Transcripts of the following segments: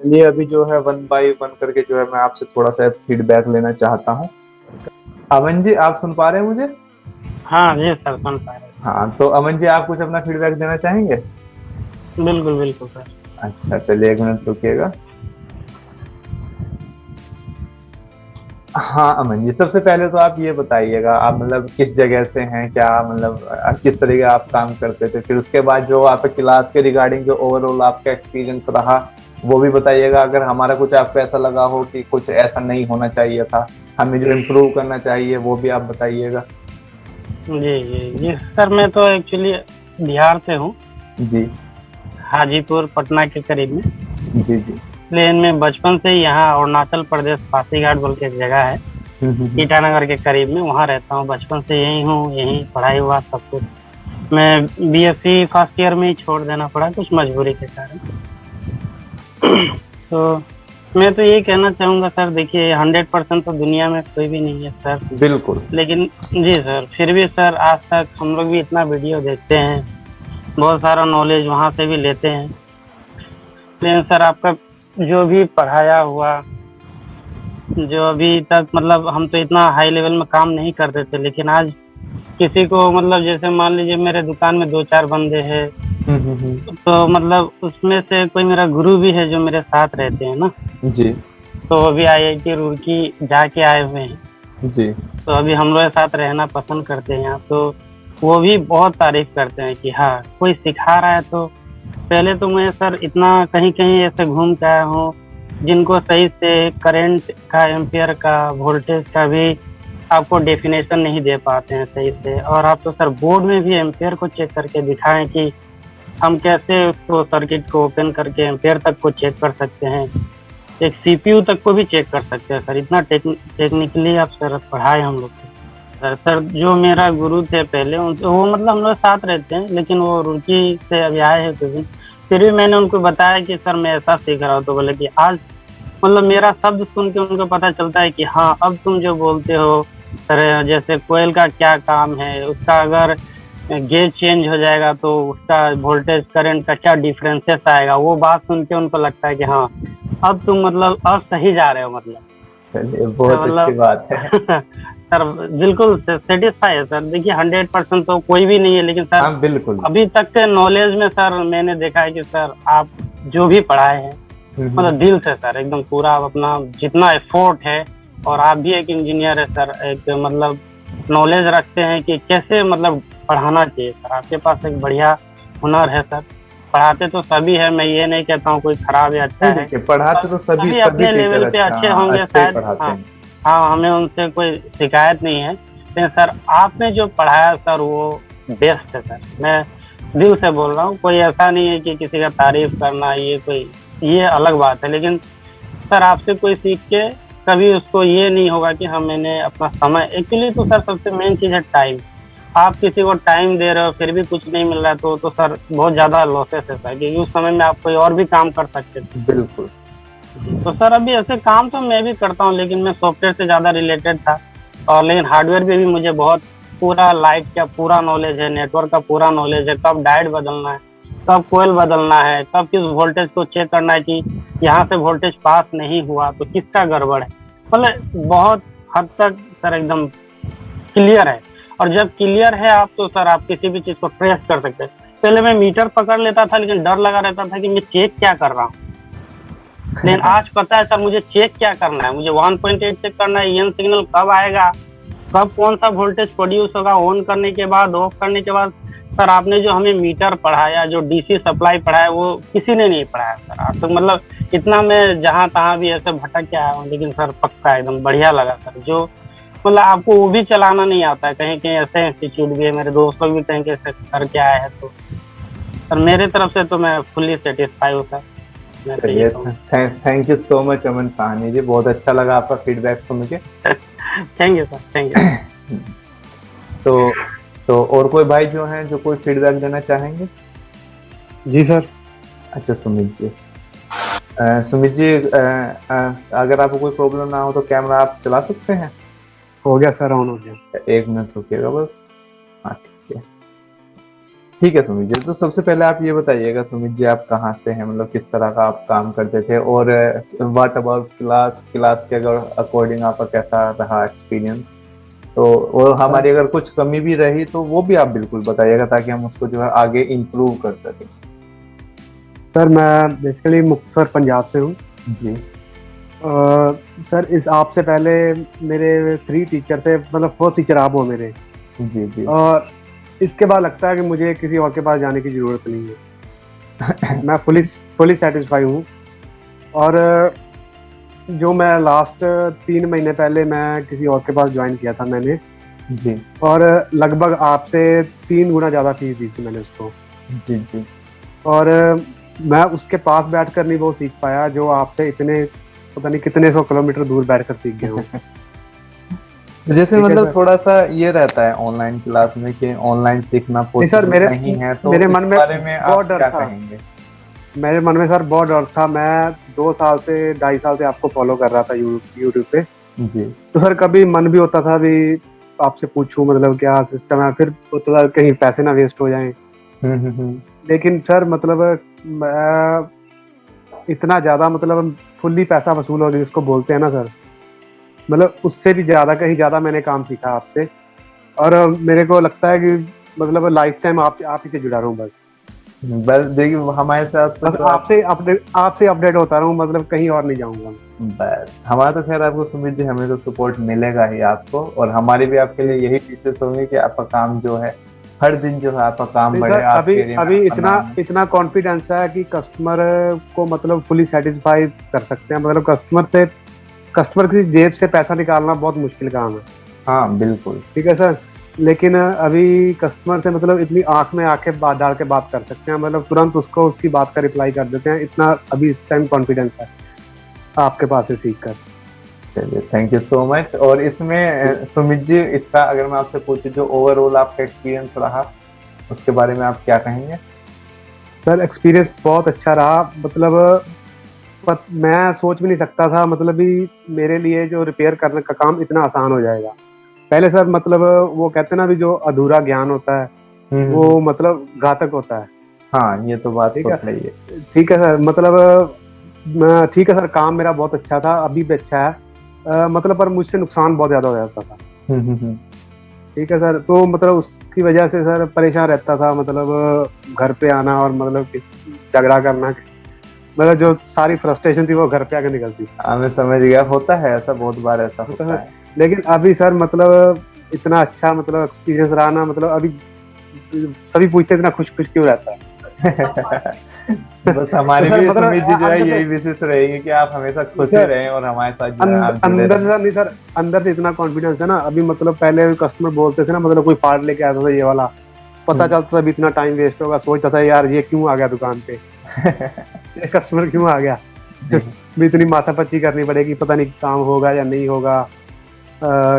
चलिए अभी जो है वन बाय वन करके जो है मैं आपसे थोड़ा सा फीडबैक लेना चाहता हूँ। अमन जी आप सुन पा रहे हैं मुझे? हाँ जी सर, सुन पा रहे हाँ तो अमन जी आप कुछ अपना फीडबैक देना चाहेंगे? हैं। बिल्कुल बिल्कुल सर। अच्छा चलिए एक मिनट रुकिएगा। हाँ अमन जी सबसे पहले तो आप ये बताइएगा आप मतलब किस जगह से हैं, क्या मतलब किस तरीके का आप काम करते थे, फिर उसके बाद जो आपके क्लास के रिगार्डिंग जो ओवरऑल आपका एक्सपीरियंस रहा वो भी बताइएगा। अगर हमारा कुछ आपको ऐसा लगा हो कि कुछ ऐसा नहीं होना चाहिए था, हमें जो इम्प्रूव करना चाहिए वो भी आप बताइएगा। जी जी जी सर, मैं तो एक्चुअली बिहार से हूँ। जी हाजीपुर पटना के करीब में। जी जी। लेकिन मैं बचपन से ही यहाँ अरुणाचल प्रदेश पासीघाट बोल के एक जगह है, हम्म। ईटानगर के करीब में, वहाँ रहता हूँ। बचपन से यही हूँ, यहीं पढ़ाई हुआ सब कुछ। मैं बीएससी फर्स्ट ईयर में ही छोड़ देना पड़ा कुछ मजबूरी के कारण। तो मैं तो यही कहना चाहूँगा सर, देखिए 100% तो दुनिया में कोई भी नहीं है सर। बिल्कुल। लेकिन जी सर, फिर भी सर आज तक हम लोग भी इतना वीडियो देखते हैं, बहुत सारा नॉलेज वहाँ से भी लेते हैं। लेकिन सर आपका जो भी पढ़ाया हुआ, जो अभी तक मतलब हम तो इतना हाई लेवल में काम नहीं करते थे, लेकिन आज किसी को मतलब जैसे मान लीजिए मेरे दुकान में 2-4 बंदे हैं, हम्म। तो मतलब उसमें से कोई मेरा गुरु भी है जो मेरे साथ रहते हैं ना। जी तो अभी आईआईटी रुड़की जाके आए हुए हैं, जी। तो अभी हम लोग के साथ रहना पसंद करते हैं यहाँ। तो वो भी बहुत तारीफ करते हैं कि हाँ कोई सिखा रहा है। तो पहले तो मैं सर इतना कहीं कहीं ऐसे घूम के आया हूँ जिनको सही से करंट का, एम्पियर का, वोल्टेज का भी आपको डेफिनेशन नहीं दे पाते हैं सही से। और आप तो सर बोर्ड में भी एम्पियर को चेक करके दिखाएं कि हम कैसे उसको सर्किट को ओपन करके एम्पियर तक को चेक कर सकते हैं, एक सीपीयू तक को भी चेक कर सकते हैं सर। इतना टेक्निकली आप सर पढ़ाए हम लोग को। सर जो मेरा गुरु थे पहले, उन वो मतलब हम लोग साथ रहते हैं, लेकिन वो रुड़की से अभी आए हैं कुछ दिन। फिर भी मैंने उनको बताया कि सर मैं ऐसा सीख रहा हूँ, तो बोले कि आज मतलब मेरा शब्द सुन के उनको पता चलता है कि हाँ अब तुम जो बोलते हो सर, जैसे कोयल का क्या काम है, उसका अगर गेज चेंज हो जाएगा तो उसका वोल्टेज करंट का क्या डिफरेंसेस आएगा, वो बात सुन के उनको लगता है कि हाँ अब तुम मतलब अब सही जा रहे हो मतलब। चलिए बहुत अच्छी मतलब बात है। सर बिल्कुल सेटिस्फाई है सर। देखिए 100% तो कोई भी नहीं है, लेकिन सर हाँ बिल्कुल। अभी तक के नॉलेज में सर मैंने देखा है कि सर आप जो भी पढ़ाए हैं हम्म। मतलब दिल से सर, एकदम पूरा आप अपना जितना एफोर्ट है। और आप भी एक इंजीनियर है सर, एक मतलब नॉलेज रखते हैं कि कैसे मतलब पढ़ाना चाहिए सर। आपके पास एक बढ़िया हुनर है सर। पढ़ाते तो सभी है, मैं ये नहीं कहता हूँ कोई खराब या अच्छा नहीं है। देखिए पढ़ाते तो सभी सभी सभी अपने टीचर लेवल पे अच्छा, अच्छे हाँ होंगे अच्छे ही शायद। पढ़ाते हाँ हैं। हाँ, हमें उनसे कोई शिकायत नहीं है, लेकिन सर आपने जो पढ़ाया सर वो बेस्ट है सर। मैं दिल से बोल रहा हूँ, कोई ऐसा नहीं है कि किसी का तारीफ करना ये कोई, ये अलग बात है। लेकिन सर आपसे कोई सीख के कभी उसको ये नहीं होगा कि हाँ मैंने अपना समय, एक्चुअली तो सर सबसे मेन चीज़ है टाइम। आप किसी को टाइम दे रहे हो फिर भी कुछ नहीं मिल रहा है, तो सर बहुत ज़्यादा लॉसेस है सर, क्योंकि उस समय में आप कोई और भी काम कर सकते थे। बिल्कुल। तो सर अभी ऐसे काम तो मैं भी करता हूँ, लेकिन मैं सॉफ्टवेयर से ज़्यादा रिलेटेड था। और लेकिन हार्डवेयर पे भी मुझे बहुत पूरा लाइट का पूरा नॉलेज है, नेटवर्क का पूरा नॉलेज है, कब डायोड बदलना है, कब कोयल बदलना है, कब किस वोल्टेज को चेक करना है कि यहाँ से वोल्टेज पास नहीं हुआ तो किसका गड़बड़ है। मतलब बहुत हद तक सर एकदम क्लियर है। और जब क्लियर है आप, तो सर आप किसी भी चीज़ को ट्रेस कर सकते हैं। पहले मैं मीटर पकड़ लेता था, लेकिन डर लगा रहता था कि मैं चेक क्या कर रहा हूँ। लेकिन आज पता है सर मुझे चेक क्या करना है, मुझे 1.8 चेक करना है, ईएन सिग्नल कब आएगा, कब कौन सा वोल्टेज प्रोड्यूस होगा, ऑन करने के बाद, ऑफ करने के बाद। सर आपने जो हमें मीटर पढ़ाया, जो डीसी सप्लाई पढ़ाया, वो किसी ने नहीं पढ़ाया सर आज तक। मतलब इतना मैं जहाँ तहाँ भी ऐसे भटक के आया हूँ, लेकिन सर पक्का एकदम बढ़िया लगा सर। जो मतलब आपको वो भी चलाना नहीं आता है, कहीं कहीं ऐसे इंस्टीट्यूट भी है, मेरे दोस्त लोग भी कहीं कहीं से करके आए हैं। तो सर मेरे तरफ से तो मैं फुल्ली सेटिस्फाई हूँ सर, मैं तो ये चलिए कहूँ। थैंक यू सो मच अमन साहनी जी, बहुत अच्छा लगा आपका फीडबैक सुन के। Thank you sir, thank you. तो तो और कोई भाई जो हैं जो कोई फीडबैक देना चाहेंगे? जी सर। अच्छा सुमित जी। सुमित जी अगर आपको कोई प्रॉब्लम ना हो तो कैमरा आप चला सकते हैं? हो गया सर, ऑन हो गया। एक मिनट रुकिएगा बस। हाँ ठीक है। ठीक है सुमित जी, तो सबसे पहले आप ये बताइएगा सुमित जी, आप कहाँ से हैं, मतलब किस तरह का आप काम करते थे, और व्हाट अबाउट क्लास क्लास के अगर अकॉर्डिंग आपका कैसा रहा एक्सपीरियंस, तो और सर हमारी अगर कुछ कमी भी रही तो वो भी आप बिल्कुल बताइएगा ताकि हम उसको जो है आगे इम्प्रूव कर सकें। सर मैं बेसिकली मुक्तसर पंजाब से हूँ। जी सर इस आपसे पहले मेरे 3 टीचर थे, मतलब 4 टीचर आप हो मेरे। जी जी। और इसके बाद लगता है कि मुझे किसी और के पास जाने की ज़रूरत नहीं है। मैं फुली सेटिस्फाई हूँ। और जो मैं लास्ट 3 महीने पहले मैं किसी और के पास ज्वाइन किया था मैंने, जी और लगभग आपसे 3 गुना ज़्यादा फीस दी थी मैंने उसको। जी जी। और मैं उसके पास बैठकर नहीं वो सीख पाया जो आपसे इतने पता नहीं कितने 100 किलोमीटर दूर बैठकर सीख गया हूँ। तो जैसे ठीक है मतलब सर। थोड़ा सा ये रहता है ऑनलाइन क्लास में कि ऑनलाइन सीखना नहीं सर, पॉसिबल नहीं है, तो मेरे इस मन में बारे में आप बहुत डर क्या था। कहेंगे? मेरे मन में सर बहुत डर था। मैं 2 साल से 2.5 साल से आपको फॉलो कर रहा था यूट्यूब पे। जी तो सर कभी मन भी होता था भी आपसे पूछूं मतलब क्या सिस्टम है, फिर होता था कहीं पैसे ना वेस्ट हो जाएं। हम्म। लेकिन सर मतलब मैं इतना ज्यादा मतलब फुल्ली पैसा वसूल हो गया जिसको बोलते हैं ना सर, मतलब उससे भी ज्यादा कहीं ज्यादा मैंने काम सीखा आपसे। और मेरे को लगता है कि मतलब लाइफ टाइम आप ही से जुड़ा रहूं बस। बस देखिए हमारे साथ तो बस जो आप, आपसे अपडेट होता रहूं, मतलब कहीं और नहीं जाऊंगा। बस हमारा तो खैर आपको सुमित जी हमें तो सपोर्ट मिलेगा ही आपको, और हमारी भी आपके लिए यही विशेष होंगे कि आपका काम जो है हर दिन जो है आपका काम नहीं बढ़े, सर, आपके अभी एरिया में अभी आपका इतना नाम। इतना कॉन्फिडेंस है कि कस्टमर को मतलब फुली सेटिस्फाई कर सकते हैं। मतलब कस्टमर की जेब से पैसा निकालना बहुत मुश्किल काम है। हाँ बिल्कुल। ठीक है सर। लेकिन अभी कस्टमर से मतलब इतनी आंख में आंखें बात डाल के बात कर सकते हैं, मतलब तुरंत उसको उसकी बात का रिप्लाई कर देते हैं। इतना अभी इस टाइम कॉन्फिडेंस है आपके पास से सीख कर। चलिए थैंक यू सो मच। और इसमें सुमित जी, इसका अगर मैं आपसे पूछूं जो ओवरऑल आपका एक्सपीरियंस रहा उसके बारे में आप क्या कहेंगे? सर एक्सपीरियंस बहुत अच्छा रहा। मतलब मैं सोच भी नहीं सकता था मतलब भी मेरे लिए जो रिपेयर करने का काम इतना आसान हो जाएगा। पहले सर मतलब वो कहते हैं ना भी जो अधूरा ज्ञान होता है हम्म। वो मतलब घातक होता है। हाँ ये तो बात ठीक तो है। सही है। ठीक है सर। मतलब ठीक है सर, काम मेरा बहुत अच्छा था, अभी भी अच्छा है। मतलब पर मुझसे नुकसान बहुत ज्यादा हो जाता था। हम्म। ठीक है सर। तो मतलब उसकी वजह से सर परेशान रहता था, मतलब घर पे आना और मतलब झगड़ा करना, मतलब जो सारी फ्रस्ट्रेशन थी वो घर पे आके निकलती थी। हाँ मैं समझ गया, होता है ऐसा, बहुत बार ऐसा होता होता है। लेकिन अभी सर मतलब इतना अच्छा मतलब एक्सपीरियंस रहा ना, मतलब अभी सभी पूछते हैं इतना खुश खुश क्यों रहता है। है। बस तो हमारी सर भी मतलब सुमित जी जो है अंदर यही से विशेष रहेगी कि आप हमेशा खुश ही सर रहें और हमारे साथ जो है आप जुड़े अंदर से रहें। सर नहीं सर, अंदर से इतना कॉन्फिडेंस है ना। अभी मतलब पहले कस्टमर बोलते थे ना, मतलब कोई पार्ट लेके आता था ये वाला, पता हम्म। चलता था अभी इतना टाइम वेस्ट होगा, सोचता था यार ये क्यों आ गया दुकान पे, ये कस्टमर क्यों आ गया। भी इतनी माथापच्ची करनी पड़ेगी, पता नहीं काम होगा या नहीं होगा,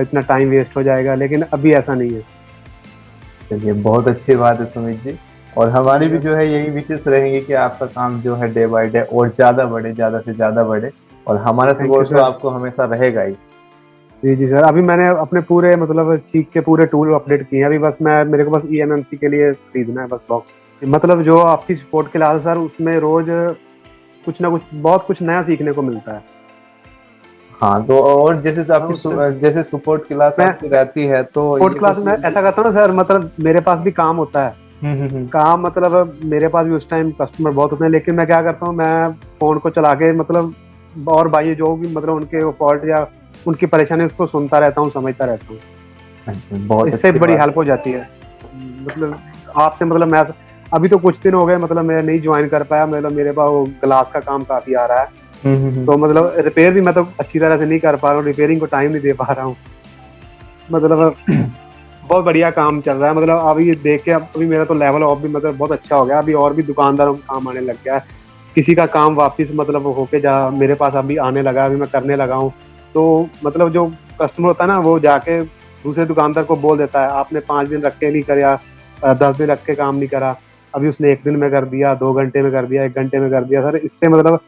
इतना टाइम वेस्ट हो जाएगा। लेकिन अभी ऐसा नहीं है। चलिए बहुत अच्छी बात है सुमित जी। और हमारी जी भी सर। जो है यही विशेष रहेंगी कि आपका काम जो है डे बाय डे और ज्यादा बढ़े, ज्यादा से ज्यादा बढ़े, और हमारा थैंक यू सपोर्ट तो सर। आपको हमेशा रहेगा ही। जी जी सर, अभी मैंने अपने पूरे मतलब चीक के पूरे टूल अपडेट किए हैं। अभी बस मैं मेरे को बस ईएमएमसी के लिए खरीदना है बस बॉक्स। मतलब जो आपकी सपोर्ट क्लास है सर, उसमें रोज कुछ ना कुछ बहुत कुछ नया सीखने को मिलता है। हाँ तो और जैसे से मैं आपकी उससे जैसे सपोर्ट क्लास मैं आपकी रहती है तो सपोर्ट ये तो क्लास में ऐसा करता हूँ ना सर, मतलब मेरे पास भी काम होता है। हम्म। काम मतलब मेरे पास भी उस टाइम कस्टमर बहुत होते हैं, लेकिन मैं क्या करता हूँ, मैं फोन को चला के मतलब और भाई जो भी मतलब उनके फॉल्ट या उनकी परेशानी उसको सुनता रहता हूँ, समझता रहता हूँ। बहुत इससे अच्छी बड़ी बात हेल्प हो जाती है। मतलब आपसे मतलब मैं अभी तो कुछ दिन हो गए, मतलब मैं नहीं ज्वाइन कर पाया, मतलब मेरे पास वो ग्लास का काम काफी आ रहा है। है। तो मतलब रिपेयर भी मैं तो अच्छी तरह से नहीं कर पा रहा हूँ, रिपेयरिंग को टाइम नहीं दे पा रहा हूँ। मतलब बहुत बढ़िया काम चल रहा है। मतलब अभी देख के अभी मेरा तो लेवल ऑफ भी मतलब बहुत अच्छा हो गया। अभी और भी दुकानदारों को काम आने लग गया है। किसी का काम वापस मतलब होके जा मेरे पास अभी आने लगा, अभी मैं करने लगा हूँ। तो मतलब जो कस्टमर होता है ना, वो जाके दूसरे दुकानदार को बोल देता है आपने 5 दिन रख के नहीं करा, 10 दिन रख के काम नहीं करा, अभी उसने 1 दिन में कर दिया, 2 घंटे में कर दिया, 1 घंटे में कर दिया। सर इससे मतलब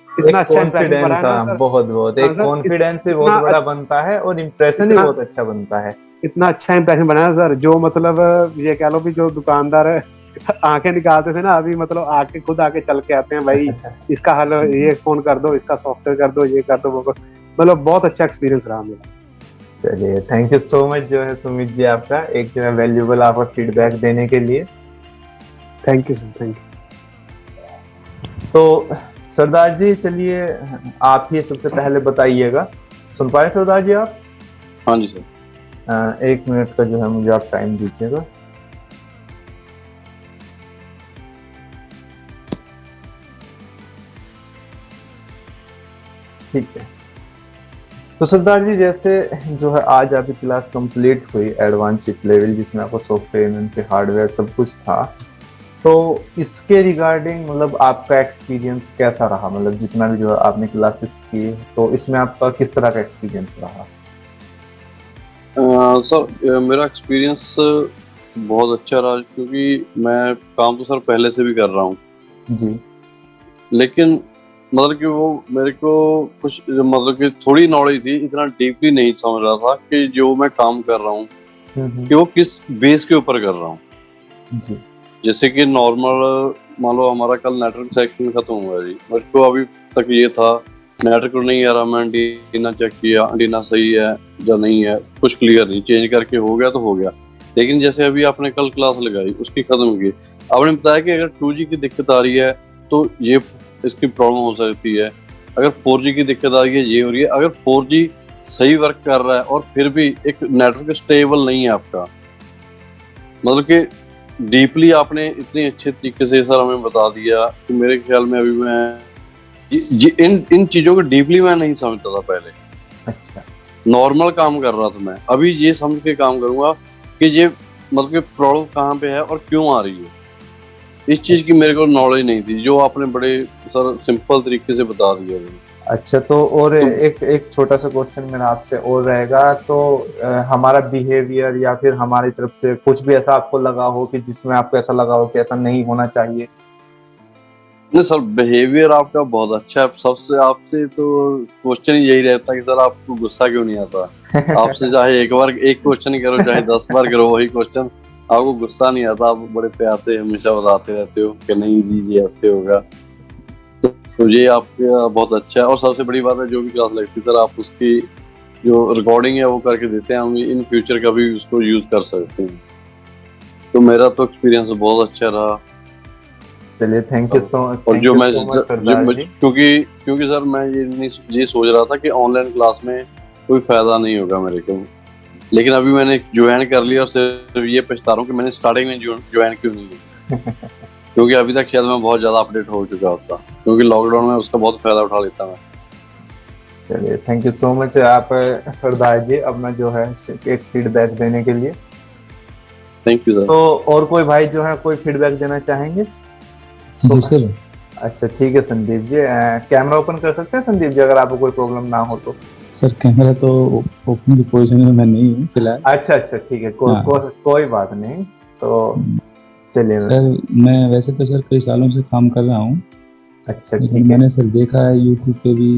एक इतना अच्छा इंप्रेशन बना कॉन्फिडेंस, है ना हाँ सर। बहुत बहुत हाँ एक सर, कॉन्फिडेंस ही बहुत इतना बड़ा बनता है और इम्प्रेशन भी इतना बहुत अच्छा बनता है। इतना अच्छा इंप्रेशन बनाया सर, जो मतलब ये कह लो भी जो दुकानदार है आंखें निकालते थे ना, अभी मतलब आके खुद आके चल के आते हैं भाई, इसका हल ये फोन कर दो, इसका सॉफ्टवेयर कर दो, ये कर दो, वो कर, मतलब बहुत अच्छा एक्सपीरियंस रहा मेरा। चलिए, थैंक यू सो मच जो है सुमित जी, आपका एक जो है वैल्यूएबल आपका फीडबैक देने के लिए। Thank you sir, thank you. तो सरदार जी चलिए आप ही सबसे पहले बताइएगा, सुन पाए सरदार जी आप? हाँ जी सर। 1 मिनट का जो है मुझे आप टाइम दीजिएगा। ठीक है, तो सरदार जी जैसे जो है आज आपकी क्लास कंप्लीट हुई एडवांस चिप लेवल, जिसमें आपको सॉफ्टवेयर से हार्डवेयर सब कुछ था, तो इसके रिगार्डिंग मतलब आपका एक्सपीरियंस कैसा रहा? मतलब जितना भी जो है आपने क्लासेस की, तो इसमें आपका किस तरह का एक्सपीरियंस रहा? सर मेरा एक्सपीरियंस बहुत अच्छा रहा, क्योंकि मैं काम तो सर पहले से भी कर रहा हूँ जी। लेकिन मतलब कि वो मेरे को कुछ मतलब कि थोड़ी नॉलेज थी, इतना डीपली नहीं समझ रहा था कि जो मैं काम कर रहा हूँ कि वो किस बेस के ऊपर कर रहा हूँ जी। जैसे कि नॉर्मल मान लो हमारा कल नेटवर्क सेक्शन खत्म हुआ जी, मेरे को अभी तक ये था नेटवर्क नहीं आ रहा, मैं एंटीना चेक किया, एंटीना सही है या नहीं है, कुछ क्लियर नहीं, चेंज करके हो गया तो हो गया। लेकिन जैसे अभी आपने कल क्लास लगाई, उसकी खत्म की, आपने बताया कि अगर 2G की दिक्कत आ रही है तो ये इसकी प्रॉब्लम हो सकती है, अगर 4G की दिक्कत आ रही है ये हो रही है, अगर 4G सही वर्क कर रहा है और फिर भी एक नेटवर्क स्टेबल नहीं है आपका, मतलब कि डीपली आपने इतने अच्छे तरीके से सर हमें बता दिया कि मेरे ख्याल में अभी मैं इन चीजों को डीपली मैं नहीं समझता था पहले। अच्छा। नॉर्मल काम कर रहा था मैं, अभी ये समझ के काम करूंगा कि ये मतलब कि प्रॉब्लम कहाँ पे है और क्यों आ रही है। इस चीज की मेरे को नॉलेज नहीं थी, जो आपने बड़े सर सिंपल तरीके से बता दिया। अच्छा, तो और एक छोटा सा क्वेश्चन मेरा आपसे और रहेगा, तो हमारा बिहेवियर या फिर हमारी तरफ से कुछ भी ऐसा आपको लगा हो कि जिसमें आपको ऐसा लगा हो कि ऐसा नहीं होना चाहिए? नहीं सर, बिहेवियर आपका बहुत अच्छा है। सबसे आपसे तो क्वेश्चन ही यही रहता है कि सर आपको गुस्सा क्यों नहीं आता। आपसे चाहे एक बार एक क्वेश्चन करो, चाहे 10 बार करो वही क्वेश्चन, आपको गुस्सा नहीं आता। आप बड़े प्यार से हमेशा बताते रहते हो कि नहीं जी ये ऐसे होगा। तो ये आपका बहुत अच्छा है। और सबसे बड़ी बात है, जो भी क्लास लगती है सर आप उसकी जो रिकॉर्डिंग है वो करके देते हैं, हम इन फ्यूचर का भी उसको यूज कर सकते हैं। तो मेरा तो एक्सपीरियंस बहुत अच्छा रहा। चलिए, थैंक यू सो मच। और जो मैं क्योंकि सर मैं ये सोच रहा था कि ऑनलाइन क्लास में कोई फायदा नहीं होगा मेरे को, लेकिन अभी मैंने ज्वाइन कर लिया और सिर्फ ये पछता रहा हूँ कि मैंने स्टार्टिंग में ज्वाइन क्यों नहीं किया। क्योंकि अभी तक शायद मैं बहुत ज्यादा अपडेट हो चुका होता, क्योंकि लॉकडाउन में उसका बहुत फायदा उठा लेता मैं। चलिए, थैंक यू सो मच आप सरदार जी अपना जो है एक फीडबैक देने के लिए। Thank you sir. तो और कोई भाई जो है कोई फीडबैक देना चाहेंगे? जी सर। अच्छा ठीक है संदीप जी, कैमरा ओपन कर सकते हैं संदीप जी, अगर आपको कोई प्रॉब्लम ना हो तो। सर कैमरा तो ओपन की पोजीशन में मैं नहीं हूँ फिलहाल। अच्छा ठीक है, कोई बात नहीं। तो चलिए सर, मैं वैसे तो सर कई सालों से काम कर रहा हूँ। अच्छा, लेकिन मैंने सर देखा है यूट्यूब पे भी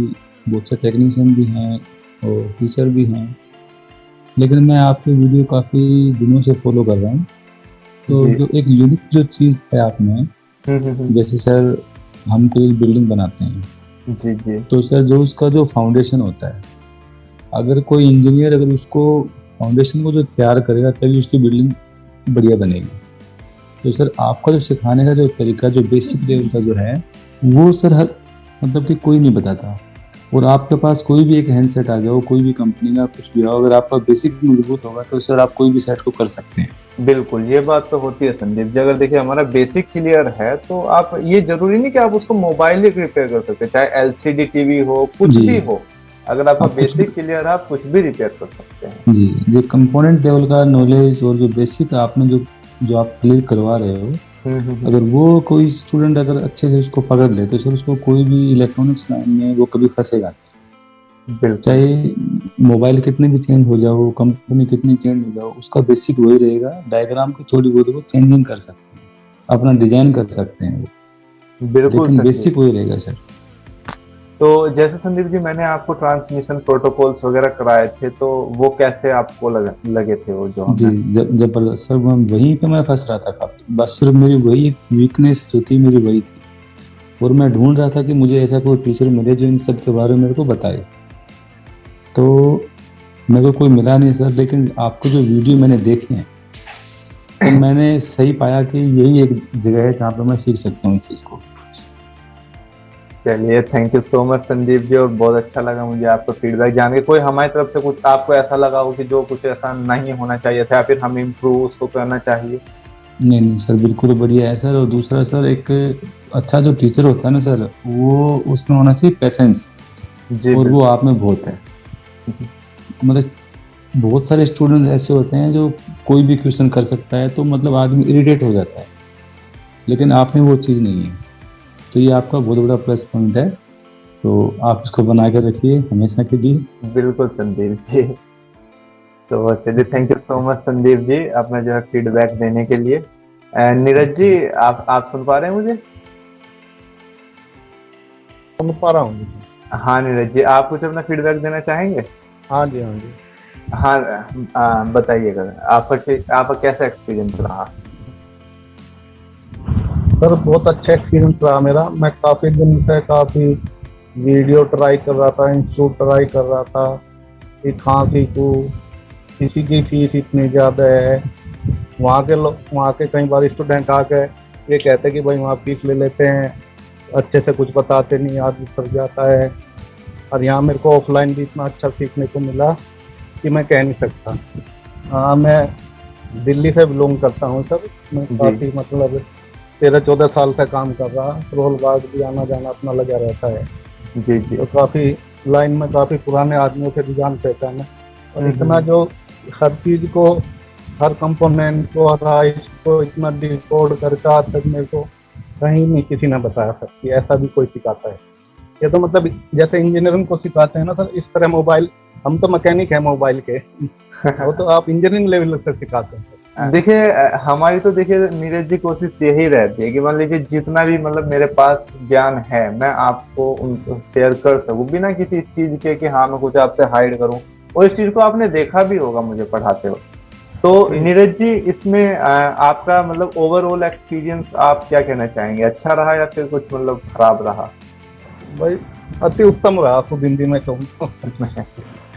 बहुत से टेक्नीशियन भी हैं और टीचर भी हैं, लेकिन मैं आपकी वीडियो काफ़ी दिनों से फॉलो कर रहा हूँ। तो जो एक यूनिक जो चीज़ है आप में, जैसे सर हम कोई बिल्डिंग बनाते हैं जी, तो सर जो उसका जो फाउंडेशन होता है, अगर कोई इंजीनियर अगर उसको फाउंडेशन को जो तैयार करेगा तभी उसकी बिल्डिंग बढ़िया बनेगी। तो सर आपका जो सिखाने का जो तरीका, जो बेसिक लेवल का जो है, वो सर हर मतलब कि कोई नहीं बताता। और आपके पास कोई भी एक हैंडसेट आ जाओ, कोई भी कंपनी का कुछ भी हो, अगर आपका बेसिक मजबूत होगा तो सर आप कोई भी सेट को कर सकते हैं। बिल्कुल, ये बात तो होती है संदीप जी। अगर देखिए हमारा बेसिक क्लियर है तो आप ये जरूरी नहीं कि आप उसको मोबाइल ही रिपेयर कर सकते, चाहे एलसीडी टीवी हो, कुछ भी हो, अगर आपका बेसिक क्लियर है आप कुछ भी रिपेयर कर सकते हैं। जी, जो कंपोनेंट लेवल का नॉलेज और जो बेसिक आपने जो आप क्लियर करवा रहे हो, अगर वो कोई स्टूडेंट अगर अच्छे से उसको पकड़ ले तो सर उसको कोई भी इलेक्ट्रॉनिक्स लाइन में वो कभी फंसेगा नहीं। चाहे मोबाइल कितने भी चेंज हो जाओ, कंपनी कितनी चेंज हो जाओ, उसका बेसिक वही रहेगा। डायग्राम की थोड़ी बहुत वो चेंजिंग कर सकते हैं, अपना डिजाइन कर सकते हैं वो, बिल्कुल, लेकिन बेसिक वही रहेगा सर। तो जैसे संदीप जी मैंने आपको ट्रांसमिशन प्रोटोकॉल्स वगैरह कराए थे, तो वो कैसे आपको लगे थे वो जो जी जबरदस्त सर, वहीं पे मैं फंस रहा था काफी, बस सिर्फ मेरी वही एक वीकनेस जो थी मेरी वही थी, और मैं ढूंढ रहा था कि मुझे ऐसा कोई टीचर मिले जो इन सब के बारे में मेरे को बताए। तो मेरे को कोई मिला नहीं सर, लेकिन आपको जो वीडियो मैंने देखे हैं तो मैंने सही पाया कि यही एक जगह है जहाँ पे मैं सीख सकता हूँ इस चीज़ को। चलिए, thank you so much Sandeep ji, और बहुत अच्छा लगा मुझे आपका फीडबैक जान के। कोई हमारी तरफ से कुछ आपको ऐसा लगा हो कि जो कुछ ऐसा नहीं होना चाहिए था, या फिर हम इम्प्रूव उसको करना चाहिए? नहीं सर, बिल्कुल बढ़िया है सर। और दूसरा सर, एक अच्छा जो टीचर होता है ना सर, वो उसमें होना चाहिए पेशेंस, और वो आप में बहुत है। मतलब बहुत सारे स्टूडेंट ऐसे होते हैं जो कोई भी क्वेश्चन कर सकता है, तो मतलब आदमी इरिटेट हो जाता है, लेकिन आप में वो चीज़ नहीं है। तो ये आपका बहुत बड़ा प्लस पॉइंट है, तो आप इसको बना के रखिए हमेशा के लिए। बिल्कुल संदीप जी। तो चलिए, thank you so much Sandeep ji अपना जो है फीडबैक देने के लिए। नीरज जी, आप सुन पा रहे हैं मुझे? सुन पा रहा हूँ। हाँ नीरज जी, आप कुछ अपना फीडबैक देना चाहेंगे? हाँ जी, हाँ जी। हाँ, बताइएगा आपका कैसा एक्सपीरियंस रहा? सर बहुत अच्छा एक्सपीरियंस रहा मेरा। मैं काफ़ी दिन से काफ़ी वीडियो ट्राई कर रहा था, इंस्टीट्यूट ट्राई कर रहा था कि कहाँ सीखूँ। किसी की फीस इतनी ज़्यादा है, वहाँ के कई बार स्टूडेंट आके ये कहते हैं कि भाई वहाँ फीस ले लेते हैं, अच्छे से कुछ बताते नहीं, आदमी फंस जाता है। और यहाँ मेरे को ऑफलाइन भी इतना अच्छा सीखने को मिला कि मैं कह नहीं सकता। हाँ, मैं दिल्ली से बिलोंग करता हूँ सर। मैं काफ़ी मतलब 13-14 साल से काम कर रहा, रोल गार्ड भी आना जाना अपना लगा रहता है। जी जी। तो काफ़ी लाइन में काफ़ी पुराने आदमियों से भी जान पहचान है, और इतना जो हर चीज़ को, हर कंपोनेंट को, हर इसको इतना डिकोड करके आज तक मेरे को कहीं नहीं किसी ने बताया सर कि ऐसा भी कोई सिखाता है। ये तो मतलब जैसे इंजीनियरिंग को सिखाते हैं ना सर, इस तरह मोबाइल, हम तो मैकेनिक है मोबाइल के, वो तो आप इंजीनियरिंग लेवल तक सिखाते हैं। देखिए, हमारी तो देखिए नीरज जी कोशिश यही रहती है कि मान लीजिए जितना भी मतलब मेरे पास ज्ञान है मैं आपको उनको शेयर कर सकूं, बिना किसी इस चीज के कि हाँ मैं कुछ आपसे हाइड करूं, और इस चीज को आपने देखा भी होगा मुझे पढ़ाते हो। तो नीरज जी, इसमें आपका मतलब ओवरऑल एक्सपीरियंस आप क्या कहना चाहेंगे? अच्छा रहा या फिर कुछ मतलब खराब रहा? भाई अति उत्तम रहा, आपको हिंदी में कहूँ।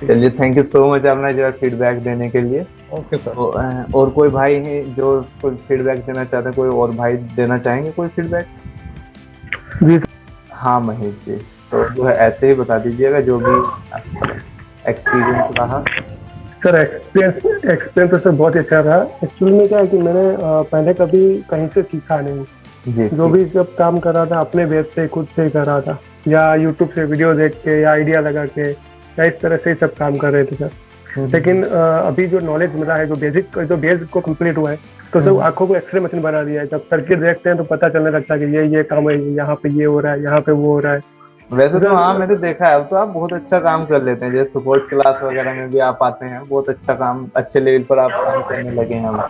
चलिए, थैंक यू सो मच अपना जो है फीडबैक देने के लिए। Okay sir. तो, और कोई भाई है जो कोई फीडबैक देना चाहते हैं? कोई और भाई देना चाहेंगे कोई फीडबैक? जी। हाँ महेश जी, तो जो है ऐसे ही बता दीजिएगा जो भी एक्सपीरियंस रहा। सर एक्सपीरियंस तो बहुत अच्छा रहा। एक्चुअली में क्या है कि मैंने पहले कभी कहीं से सीखा नहीं जी। जो भी जब काम कर रहा था अपने बेस से खुद से ही कर रहा था, या यूट्यूब से वीडियो देख के या आइडिया लगा के या इस तरह से ही सब काम कर रहे थे सर। लेकिन अभी जो नॉलेज मिला है, जो बेस को कंप्लीट हुआ है, तो सब आंखों को एक्सरे मशीन बना दिया है। जब सर्किट देखते हैं तो पता चलने लगता है कि ये काम है, यहाँ पे ये हो रहा है, यहाँ पे वो हो रहा है। वैसे तो हाँ मैंने देखा है, अब तो आप बहुत अच्छा काम कर लेते हैं, जैसे सपोर्ट क्लास वगैरह में भी आप आते हैं, बहुत अच्छा काम, अच्छे लेवल पर आप काम करने लगे हैं अब।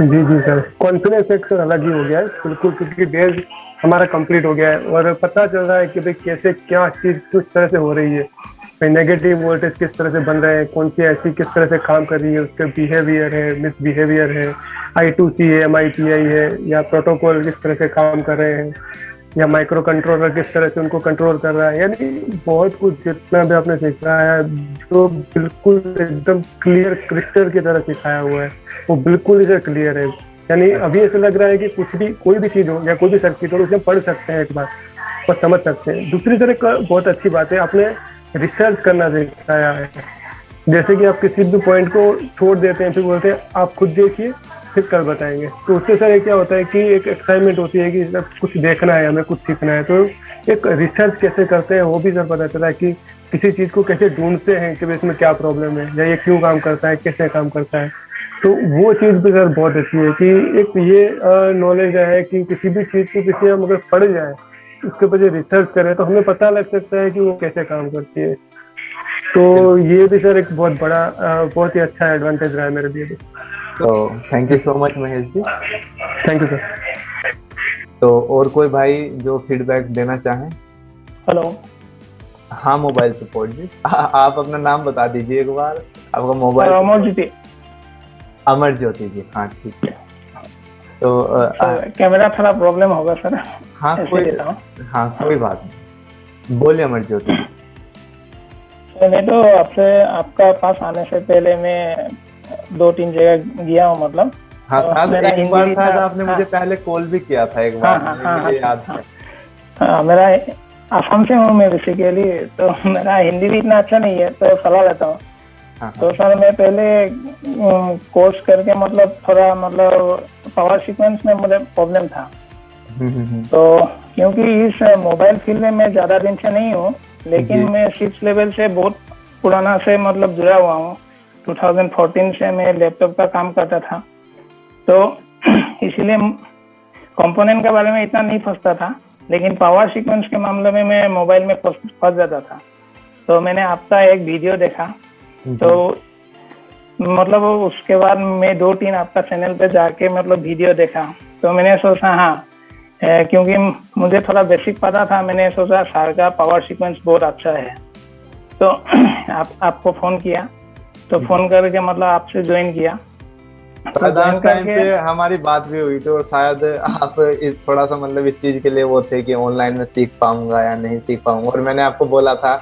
जी सर, कॉन्फिडेंस एक सर अलग ही हो गया है बिल्कुल, क्योंकि बेस हमारा कंप्लीट हो गया है और पता चल रहा है कि भाई कैसे क्या चीज़ किस तरह से हो रही है, नेगेटिव वोल्टेज किस तरह से बन रहे हैं, कौन सी ऐसी किस तरह से काम कर रही है, उसके बिहेवियर है, मिसबिहेवियर है, I2C है, MIPI है, या प्रोटोकॉल किस तरह से काम कर रहे हैं, या माइक्रो कंट्रोलर किस तरह से उनको कंट्रोल कर रहा है। यानी बहुत कुछ जितना भी आपने सीखा है जो बिल्कुल एकदम क्लियर क्रिस्टल की तरह सिखाया हुआ है, वो बिल्कुल इधर क्लियर है। यानी अभी ऐसा लग रहा है कि कुछ भी, कोई भी चीज़ हो या कोई भी सर्किट हो, उसे पढ़ सकते हैं एक बार और समझ सकते हैं। दूसरी तरह का बहुत अच्छी बात है, आपने रिसर्च करना सिखाया है। जैसे कि आप किसी भी पॉइंट को छोड़ देते हैं, फिर बोलते हैं आप खुद देखिए फिर कल बताएंगे, तो उससे सर क्या होता है कि एक एक्साइटमेंट होती है कि सर कुछ देखना है, हमें कुछ सीखना है। तो एक रिसर्च कैसे करते हैं वो भी सर पता चला है कि किसी चीज़ को कैसे ढूंढते हैं कि इसमें क्या प्रॉब्लम है, या ये क्यों काम करता है, कैसे काम करता है। तो वो चीज़ भी सर बहुत अच्छी है कि एक ये नॉलेज है कि किसी भी चीज़ को किसी हम अगर पढ़ जाए, उसके ऊपर रिसर्च करें, तो हमें पता लग सकता है कि वो कैसे काम करती है। तो ये भी सर एक बहुत बड़ा बहुत ही अच्छा एडवांटेज रहा है मेरे लिए। तो thank you so much Mahesh ji. Thank you sir. तो और कोई भाई जो फीडबैक देना चाहें? हेलो। हाँ मोबाइल सपोर्ट जी। आप अपना नाम बता दीजिए एक बार, आपका मोबाइल। अमर ज्योति जी, हाँ ठीक है। तो कैमरा थोड़ा प्रॉब्लम होगा सर। हाँ कोई बात नहीं, बोलिए अमर ज्योति जी। तो मैं तो आपका पास आने से पहले मैं 2-3 जगह गया हूँ मतलब। हाँ शायद एक बार शायद आपने मुझे पहले कॉल भी किया था एक बार, मुझे याद है। हाँ मेरा असम से हूँ मैं बेसिकली, तो मेरा हिंदी भी इतना अच्छा नहीं है तो सलाह लेता हूँ। तो सर मैं पहले कोर्स करके मतलब थोड़ा मतलब पावर सीक्वेंस में मुझे प्रॉब्लम था। तो क्योंकि इस मोबाइल फील्ड में मैं ज्यादा दिन से नहीं हूँ, लेकिन मैं 6 लेवल से बहुत पुराना से मतलब जुड़ा हुआ हूँ। 2014 से मैं लैपटॉप का काम करता था, तो इसीलिए कंपोनेंट के बारे में इतना नहीं फंसता था, लेकिन पावर सीक्वेंस के मामले में मैं मोबाइल में फंस जाता था। तो मैंने आपका एक वीडियो देखा, तो मतलब उसके बाद मैं 2-3 आपका चैनल पे जाके मतलब वीडियो देखा, तो मैंने सोचा हाँ, क्योंकि मुझे थोड़ा बेसिक पता था, मैंने सोचा सर का पावर सीक्वेंस बहुत अच्छा है, तो आपको फोन किया। तो फोन करके मतलब आपसे ज्वाइन किया। टाइम पे हमारी बात भी हुई थी, और शायद आप थोड़ा सा मतलब इस चीज के लिए वो थे कि ऑनलाइन में सीख पाऊंगा या नहीं सीख पाऊंगा, और मैंने आपको बोला था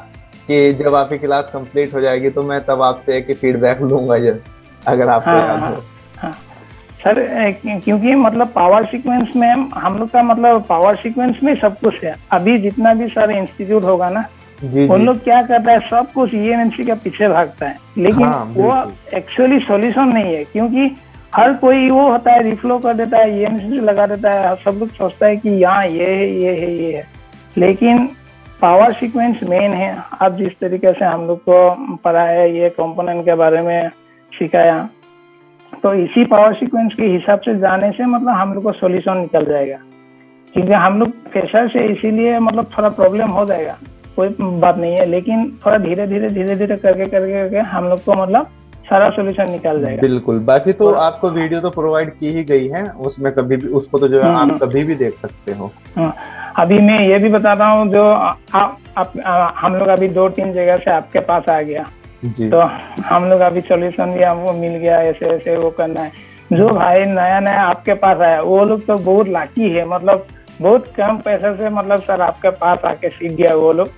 कि जब आपकी क्लास कंप्लीट हो जाएगी तो मैं तब आपसे एक फीडबैक लूंगा, जब अगर आपको याद हो। सर क्योंकि मतलब पावर सीक्वेंस में हम लोग का मतलब पावर सीक्वेंस में सब कुछ है। अभी जितना भी सारे इंस्टीट्यूट होगा ना, उन लोग क्या करता है, सब कुछ EMC के पीछे भागता है, लेकिन वो एक्चुअली सॉल्यूशन नहीं है। क्योंकि हर कोई वो होता है, रिफ्लो कर देता है, EMC लगा देता है, सब लोग सोचता है कि यहाँ ये है, लेकिन पावर सीक्वेंस मेन है। अब जिस तरीके से हम लोग को पढ़ा है, ये कंपोनेंट के बारे में सिखाया, तो इसी पावर सीक्वेंस के हिसाब से जाने से मतलब हम लोग को सॉल्यूशन निकल जाएगा। क्योंकि हम लोग फ्रेशर से इसीलिए मतलब थोड़ा प्रॉब्लम हो जाएगा, कोई बात नहीं है, लेकिन थोड़ा धीरे धीरे करके हम लोग को मतलब सारा सॉल्यूशन निकल जाएगा। बिल्कुल। बाकी तो आपको वीडियो तो प्रोवाइड की ही गई है, उसमें कभी भी उसको तो जो है आप कभी भी देख सकते हो। अभी मैं ये भी बताता हूँ, जो हम लोग अभी 2-3 जगह से आपके पास आ गया जी। तो हम लोग अभी सॉल्यूशन भी हमको मिल गया, ऐसे वो करना है। जो भाई नया आपके पास आया, वो लोग तो बहुत लाकी है, मतलब बहुत कम पैसे से मतलब सर आपके पास आके सीख गया वो लोग।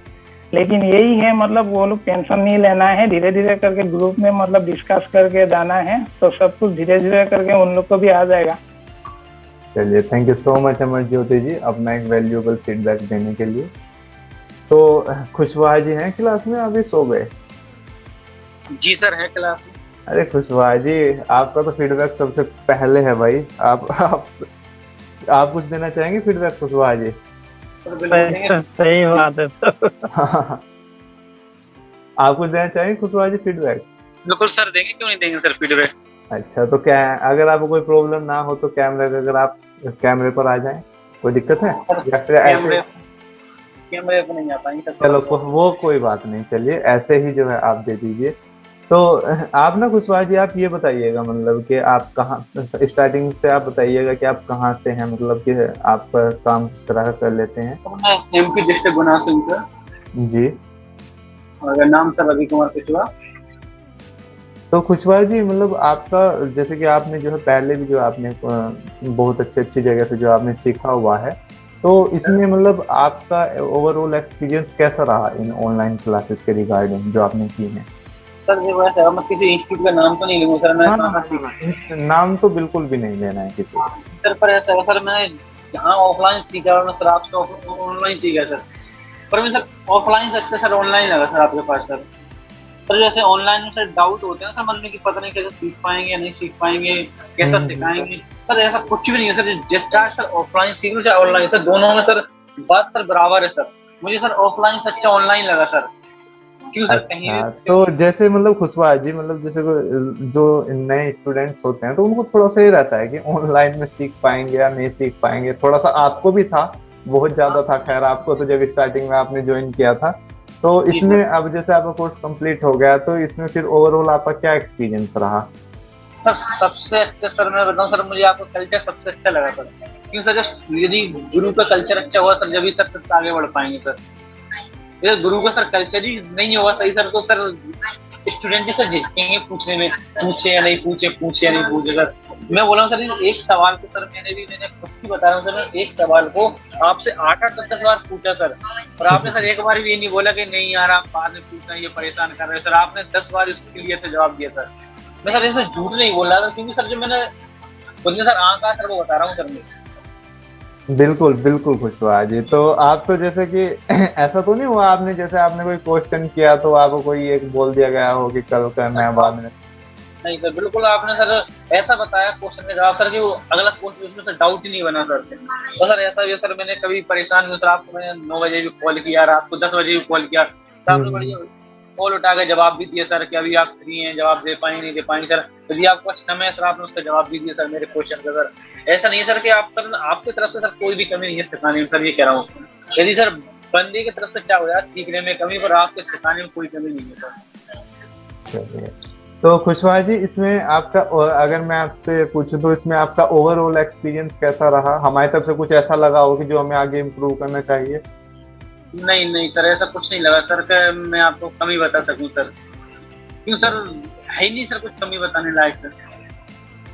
लेकिन यही है, मतलब वो लोग टेंशन नहीं लेना है, धीरे धीरे करके ग्रुप में मतलब डिस्कस करके जाना है, तो सब कुछ धीरे धीरे करके उन लोग को भी आ जाएगा। चलिए, thank you so much Amar Jyoti जी अपना एक वैल्यूएबल फीडबैक देने के लिए। तो खुशवाहा जी हैं क्लास में, अभी सो गए? जी सर है क्लास में। अरे खुशवाहा जी, आपका तो फीडबैक सबसे पहले है भाई। आप कुछ देना चाहेंगे फीडबैक खुशवाहा जी? सही बात है। आप कुछ देना चाहेंगे खुशवाहा जी फीडबैक? बिल्कुल सर देंगे, क्यों नहीं देंगे सर फीडबैक। अच्छा, तो क्या है, अगर आपको कोई प्रॉब्लम ना हो तो अगर आप कैमरे पर आ जाएं, कोई दिक्कत है? या फिर ऐसे कैमरे पर नहीं आ पाएंगे? चलो वो कोई बात नहीं, चलिए ऐसे ही जो है आप दे दीजिए। तो आप ना खुशवाहा जी, आप ये बताइएगा मतलब कि आप कहाँ, स्टार्टिंग से आप बताइएगा कि आप कहाँ से हैं, मतलब कि आप काम किस तरह का कर लेते हैं? MP डिस्ट्रिक्ट गुना सिंह सर जी। और नाम सर रवि कुमार कुशवाहा। तो खुशवाहा जी, मतलब आपका जैसे कि आपने जो है पहले भी जो आपने बहुत अच्छी जगह से जो आपने सीखा हुआ है, तो इसमें मतलब आपका ओवरऑल एक्सपीरियंस कैसा रहा इन ऑनलाइन क्लासेस के रिगार्डिंग जो आपने की हैं? सर वैसे मैं किसी इंस्टीट्यूट का नाम तो नहीं लूंगा सर, मैं नाम तो बिल्कुल भी नहीं लेना है किसी सर। पर ऐसा सर, मैं जहाँ ऑफलाइन सीखा और मैं सर आपसे ऑनलाइन सीखा सर, पर मैं सर ऑफलाइन से अच्छा सर ऑनलाइन लगा सर आपके पास सर। पर जैसे ऑनलाइन में सर डाउट होते हैं सर मन में कि पता नहीं कैसे सीख पाएंगे या नहीं सीख पाएंगे, कैसा सिखाएंगे सर, ऐसा कुछ भी नहीं है सर। जिस तरह सर ऑफलाइन सीख लो चाहे ऑनलाइन, सर दोनों में सर बात सर बराबर है सर। मुझे सर ऑफलाइन से अच्छा ऑनलाइन लगा सर। क्यों सर? कहीं तो जैसे मतलब खुशवाहा जी, मतलब जैसे जो नए स्टूडेंट्स होते हैं तो उनको थोड़ा सा ये रहता है कि ऑनलाइन में सीख पाएंगे या नहीं सीख पाएंगे। थोड़ा सा आपको भी था, बहुत ज्यादा था खैर आपको, तो जब स्टार्टिंग में आपने ज्वाइन किया था। तो इसमें अब जैसे आपका कोर्स कंप्लीट हो गया, तो इसमें फिर ओवरऑल आपका क्या एक्सपीरियंस रहा? सर सबसे अच्छा सर मैं बताऊं सर, मुझे आपका कल्चर सबसे अच्छा लगा सर। क्यों सर, जब यदि गुरु का कल्चर अच्छा हुआ सर, जब ही सर सबसे आगे बढ़ पाएंगे सर। ये गुरु का सर कल्चर ही नहीं होगा सही सर, तो सर स्टूडेंट ही सर झिझकेंगे पूछने में, पूछे या नहीं पूछे, पूछे या नहीं पूछे सर। मैं बोला हूँ सर एक सवाल को सर मैंने खुद ही बता रहा हूँ सर, एक सवाल को आपसे 8-10 बार पूछा सर, और आपने सर एक बार भी ये नहीं बोला कि नहीं यार आप बाद में पूछना, ये परेशान कर रहे हो सर। आपने 10 बार इसके लिए से जवाब दिया सर। मैं सर ऐसे झूठ नहीं बोल रहा था, क्योंकि सर जो मैंने खुद ने सर आंका सर वो बता रहा हूँ सर मैं। बिल्कुल बिल्कुल खुशवा जी। तो आप तो जैसे कि ऐसा तो नहीं हुआ आपने जैसे आपने कोई क्वेश्चन किया तो आपको कोई एक बोल दिया गया हो कि कल करना है बाद में? नहीं सर बिल्कुल, आपने सर ऐसा बताया क्वेश्चन का जवाब सर कि वो अगला क्वेश्चन उसमें सर डाउट ही नहीं बना सर। तो सर ऐसा भी सर मैंने कभी परेशान हुआ सर, आपको मैंने 9 बजे भी कॉल किया, रात को 10 बजे भी कॉल किया, तो आपने बढ़िया कॉल उठा के जवाब भी दिया सर कि अभी आप फ्री हैं, जवाब दे पाएंगे नहीं दे पाएंगे सर। यदि आपको समय है सर आपने उसका जवाब भी दिया सर मेरे क्वेश्चन का सर। ऐसा नहीं सर कि आप सर आपकी तरफ से सर कोई भी कमी नहीं है सिखाने में सर, ये कह रहा हूँ। यदि सर बंदे की तरफ से क्या हो यार सीखने में कमी, पर आपके सिखाने में कोई कमी नहीं है सर। तो खुशवा जी इसमें आपका, अगर मैं आपसे पूछूं तो इसमें आपका ओवरऑल एक्सपीरियंस कैसा रहा? हमारी तरफ से कुछ ऐसा लगा हो कि जो हमें आगे इम्प्रूव करना चाहिए? नहीं सर ऐसा कुछ नहीं लगा सर कि मैं आपको कमी बता सकूं सर, क्यों सर है नहीं सर कुछ कमी बताने लायक सर।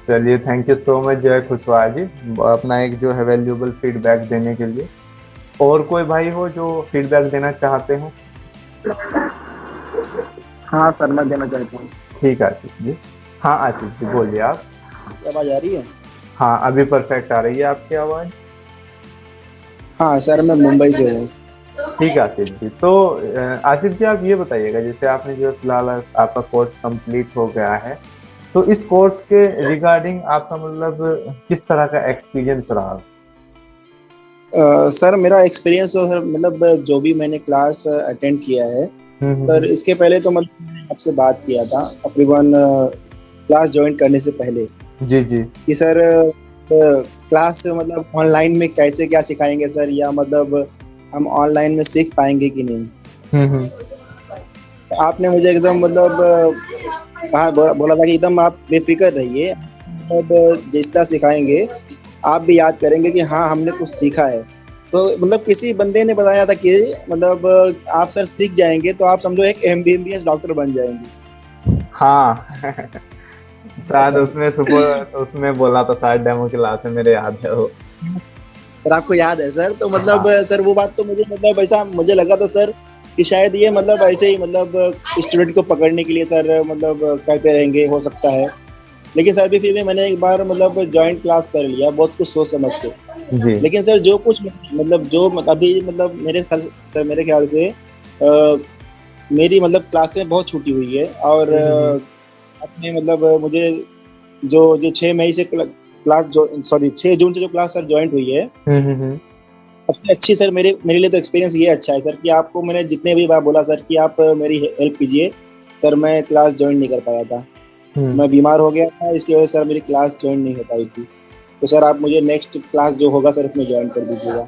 चलिए थैंक यू सो मच जय खुशवा जी अपना एक जो है वैल्यूएबल फीडबैक देने के लिए। और कोई भाई हो जो फीडबैक देना चाहते हो? हाँ सर मैं देना चाहता हूँ। ठीक है आशीष जी। हाँ आशीष जी बोलिए आप। आवाज आ रही है? हाँ अभी परफेक्ट आ रही है आपकी आवाज। हाँ सर मैं मुंबई से हूँ। ठीक है आशीष जी। तो आशीष जी आप ये बताइएगा जैसे आपने जो फिलहाल आपका कोर्स कंप्लीट हो गया है, तो इस कोर्स के रिगार्डिंग आपका मतलब किस तरह का एक्सपीरियंस रहा? सर मेरा एक्सपीरियंस तो सर मतलब जो भी मैंने क्लास अटेंड किया है सर, इसके पहले तो मतलब मैंने आपसे बात किया था तकरीबन क्लास ज्वाइन करने से पहले जी जी कि सर क्लास मतलब ऑनलाइन में कैसे क्या सिखाएंगे सर, या मतलब हम ऑनलाइन में सीख पाएंगे कि नहीं। आपने मुझे एकदम मतलब कहा बोला था कि एकदम आप बेफिक्र रहिए, मतलब जिस तरह सिखाएंगे आप भी याद करेंगे कि हाँ हमने कुछ सीखा है। तो मतलब किसी बंदे ने बताया था कि मतलब आप सर सीख जाएंगे तो आप समझो एक MBBS डॉक्टर बन जाएंगे। हाँ शायद उसमें सुपर उसमें बोला था शायद डेमो क्लास में, मेरे याद है वो सर। आपको याद है सर? तो मतलब सर वो बात तो मुझे मतलब ऐसा मुझे लगा था सर कि शायद ये मतलब ऐसे ही मतलब स्टूडेंट को पकड़ने के लिए सर मतलब करते रहेंगे, हो सकता है। लेकिन सर फिर भी मैंने एक बार मतलब ज्वाइंट क्लास कर लिया बहुत कुछ सोच समझ के जी। लेकिन सर जो कुछ मतलब जो अभी मतलब मेरे ख्याल से मेरी मतलब क्लासें बहुत छूटी हुई है, और अपने मतलब मुझे जो 6 मई से क्लास जो 6 जून से जो क्लास सर ज्वाइंट हुई है सबसे अच्छी सर मेरे लिए तो एक्सपीरियंस ये अच्छा है सर कि आपको मैंने जितने भी बार बोला सर कि आप मेरी हेल्प कीजिए सर, मैं क्लास ज्वाइन नहीं कर पाया था, मैं बीमार हो गया था, इसकी वजह से सर मेरी क्लास ज्वाइन नहीं हो पाई थी। तो सर आप मुझे नेक्स्ट क्लास जो होगा सर उसमें ज्वाइन कर दीजिएगा।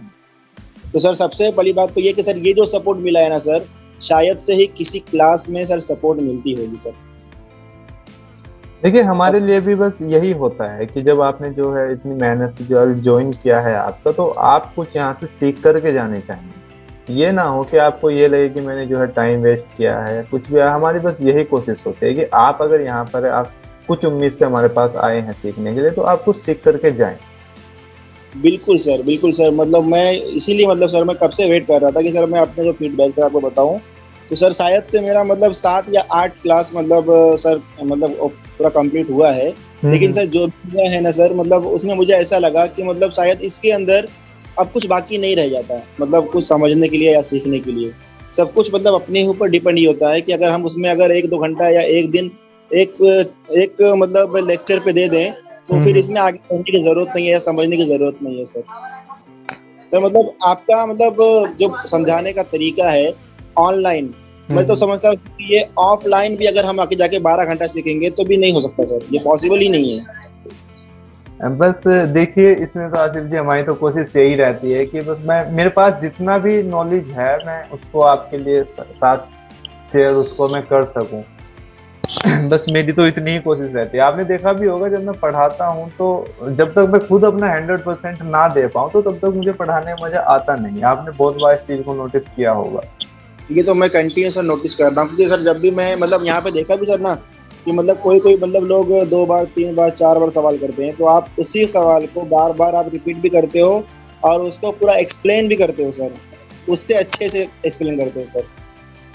तो सर सबसे पहली बात तो ये कि सर ये जो सपोर्ट मिला है ना सर, शायद से ही किसी क्लास में सर सपोर्ट मिलती होगी सर। देखिए हमारे लिए भी बस यही होता है कि जब आपने जो है इतनी मेहनत से जो ज्वाइन किया है आपका, तो आप कुछ यहाँ से सीख करके जाने चाहिए। ये ना हो कि आपको ये लगे कि मैंने जो है टाइम वेस्ट किया है कुछ भी। हमारी बस यही कोशिश होती है कि आप अगर यहाँ पर आप कुछ उम्मीद से हमारे पास आए हैं सीखने के लिए, तो आप कुछ सीख करके जाएं। बिल्कुल सर मतलब मैं इसीलिए मतलब सर मैं कब से वेट कर रहा था कि सर मैं अपने जो फीडबैक है आपको बताऊं। तो सर शायद से मेरा मतलब 7 या 8 क्लास मतलब सर मतलब पूरा कंप्लीट हुआ है, लेकिन सर जो भी है ना सर मतलब उसमें मुझे ऐसा लगा कि मतलब शायद इसके अंदर अब कुछ बाकी नहीं रह जाता है, मतलब कुछ समझने के लिए या सीखने के लिए। सब कुछ मतलब अपने ऊपर डिपेंड ही होता है कि अगर हम उसमें अगर 1-2 घंटा या एक दिन एक मतलब लेक्चर पे दे दें तो फिर इसमें आगे पढ़ने की जरूरत नहीं है या समझने की जरूरत नहीं है सर मतलब आपका मतलब जो समझाने का तरीका है ऑनलाइन, मैं तो समझता हूँ कि ये ऑफलाइन भी अगर हम आके जाके 12 घंटा सीखेंगे तो भी नहीं हो सकता सर, ये पॉसिबल ही नहीं है। बस देखिए इसमें तो आसिफ जी हमारी तो कोशिश यही रहती है कि बस मेरे पास जितना भी नॉलेज है मैं उसको आपके लिए साथ शेयर उसको मैं कर सकूं। बस मेरी तो इतनी ही कोशिश रहती है। आपने देखा भी होगा जब मैं पढ़ाता हूँ तो जब तक मैं खुद अपना 100% ना दे पाऊँ तो तब तक मुझे पढ़ाने में मजा आता नहीं। आपने बहुत बार इस चीज को नोटिस किया होगा। ये तो मैं कंटिन्यूस नोटिस कर रहा हूँ, क्योंकि सर जब भी मैं मतलब यहाँ पे देखा भी सर ना कि मतलब कोई कोई मतलब लोग 2 बार 3 बार 4 बार सवाल करते हैं, तो आप उसी सवाल को बार बार आप रिपीट भी करते हो और उसको पूरा एक्सप्लेन भी करते हो सर, उससे अच्छे से एक्सप्लेन करते हो सर।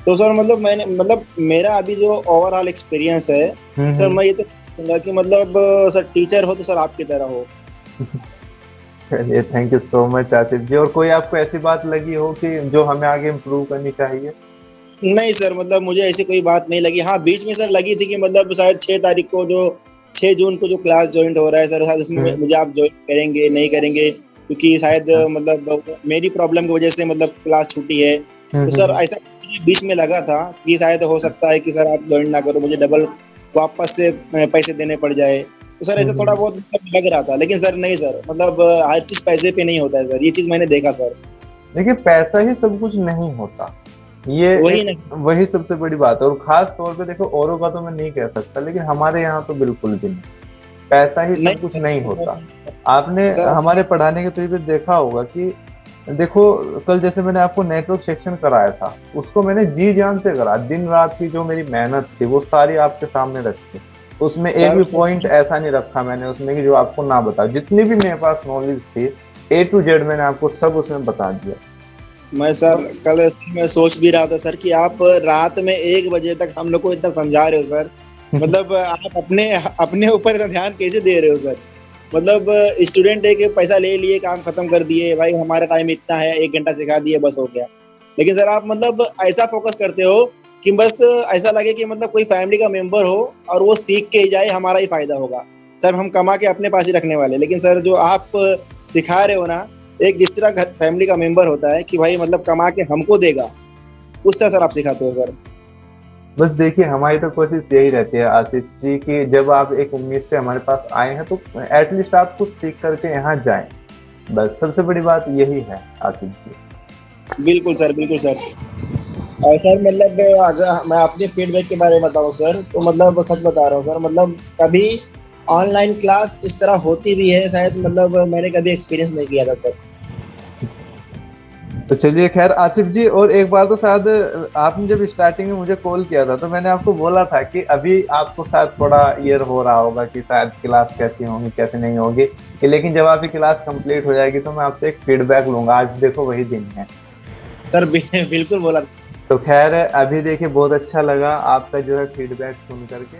तो सर मतलब मैंने मतलब मेरा अभी जो ओवरऑल एक्सपीरियंस है सर, मैं ये तो कहूँगा कि मतलब सर टीचर हो तो सर आपकी तरह हो। चलिए, thank you so much Asif ji. और कोई आपको ऐसी बात लगी हो कि जो हमें आगे इम्प्रूव करनी चाहिए? नहीं सर, मतलब मुझे ऐसी कोई बात नहीं लगी। हाँ, बीच में सर लगी थी कि मतलब शायद 6 तारीख को जो 6 जून को जो क्लास ज्वाइन हो रहा है सर, शायद उसमें मुझे आप ज्वाइन करेंगे नहीं करेंगे, क्योंकि शायद मतलब मेरी प्रॉब्लम की वजह से मतलब क्लास छूटी है। तो सर ऐसा बीच में लगा था कि शायद हो सकता है कि सर आप ज्वाइन ना करो, मुझे डबल वापस से पैसे देने पड़ जाए। तो सर ऐसा थोड़ा बहुत लग रहा था, लेकिन सर नहीं सर, मतलब हर चीज पैसे पे नहीं होता है सर, ये चीज मैंने देखा सर। देखिए, पैसा ही सब कुछ नहीं होता, ये वही सबसे बड़ी बात है। और खास तौर पे देखो, औरों का तो मैं नहीं कह सकता, लेकिन हमारे यहाँ तो बिल्कुल भी नहीं, पैसा ही सब कुछ नहीं होता। आपने हमारे पढ़ाने के तरीके देखा होगा कि देखो, कल जैसे मैंने आपको नेटवर्क सेक्शन कराया था, उसको मैंने जी जान से करा, दिन रात की जो मेरी मेहनत थी वो सारी आपके सामने रखी। उसमें एक भी पॉइंट ऐसा नहीं रखा मैंने उसमें कि जो आपको ना बता, जितनी भी मेरे पास नॉलेज थी A to Z मैंने आपको सब उसमें बता दिया। मैं सर कल मैं सोच भी रहा था सर कि आप रात में 1 बजे तक हम लोग को इतना समझा रहे हो सर, मतलब आप अपने ऊपर इतना ध्यान कैसे दे रहे हो सर? मतलब स्टूडेंट एक पैसा ले लिए, काम खत्म कर दिए, भाई हमारा टाइम इतना है, 1 घंटा सिखा दिए, बस हो गया। लेकिन सर आप मतलब ऐसा फोकस करते हो कि बस ऐसा लगे कि मतलब कोई फैमिली का मेंबर हो और वो सीख के ही जाए, हमारा ही फायदा होगा सर, हम कमा के अपने पास ही रखने वाले। लेकिन सर जो आप सिखा रहे हो ना, एक जिस तरह घर फैमिली का मेंबर होता है कि भाई मतलब कमा के हमको देगा, उस तरह सर आप सिखाते हो सर। बस देखिए, हमारी तो कोशिश यही रहती है आसिफ जी कि जब आप एक उम्मीद से हमारे पास आए हैं तो एटलीस्ट आप कुछ सीख करके यहाँ जाएं, बस सबसे बड़ी बात यही है आसिफ जी। बिल्कुल सर, बिल्कुल सर। और सर मतलब अगर मैं अपने फीडबैक के बारे में बताऊँ सर, तो मतलब सच बता रहा हूँ सर, मतलब कभी ऑनलाइन क्लास इस तरह होती भी है शायद, मतलब मैंने कभी एक्सपीरियंस नहीं किया था सर। तो चलिए, खैर आसिफ जी, और एक बार तो शायद आपने जब स्टार्टिंग में मुझे कॉल किया था तो मैंने आपको बोला था कि अभी आपको शायद थोड़ा ईयर हो रहा होगा कि शायद क्लास कैसी होंगी कैसे नहीं होगी, लेकिन जब आपकी क्लास कंप्लीट हो जाएगी तो मैं आपसे एक फीडबैक लूंगा। आज देखो वही दिन है सर। बिल्कुल बोला। तो खैर अभी देखिए, बहुत अच्छा लगा आपका जो है फीडबैक सुन करके।